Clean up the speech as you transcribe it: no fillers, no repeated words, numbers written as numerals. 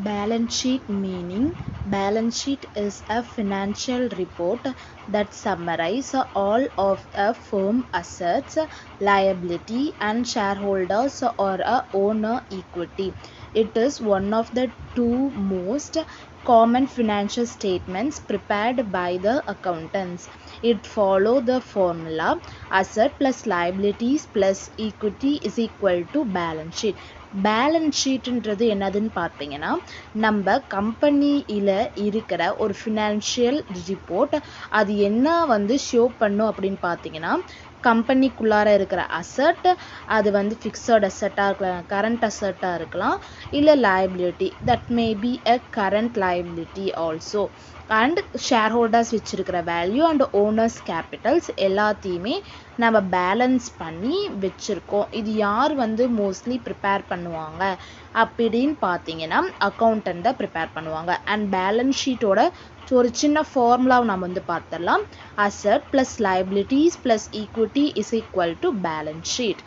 Balance sheet meaning balance sheet is a financial report that summarizes all of a firm assets, liability and shareholders or a owner equity. It is one of the two most common financial statements prepared by the accountants. It follows the formula asset plus liabilities plus equity is equal to balance sheet. Balance ஷீட்ன்றது என்னதுன்னு பார்த்தீங்கன்னா நம்ம கம்பெனியில் இருக்கிற ஒரு financial report. அது என்ன வந்து ஷோ பண்ணும் அப்படின்னு பார்த்தீங்கன்னா கம்பெனிக்குள்ளார இருக்கிற அசட், அது வந்து ஃபிக்ஸட் அசட்டாக இருக்கலாம், கரண்ட் அசட்டாக இருக்கலாம், இல்லை liability that may be a current liability also. And share holders வச்சுருக்கிற வேல்யூ அண்ட் ஓனர்ஸ் கேபிட்டல்ஸ் எல்லாத்தையுமே நம்ம பேலன்ஸ் பண்ணி வச்சுருக்கோம். இது யார் வந்து மோஸ்ட்லி ப்ரிப்பேர் பண்ணுவாங்க அப்படின்னு பார்த்தீங்கன்னா அக்கௌண்டன்ட் தான் ப்ரிப்பேர் பண்ணுவாங்க. அண்ட் பேலன்ஸ் ஷீட்டோட ஒரு சின்ன ஃபார்முலாவை நம்ம வந்து பார்த்துடலாம். Asset plus liabilities plus equity is equal to balance sheet.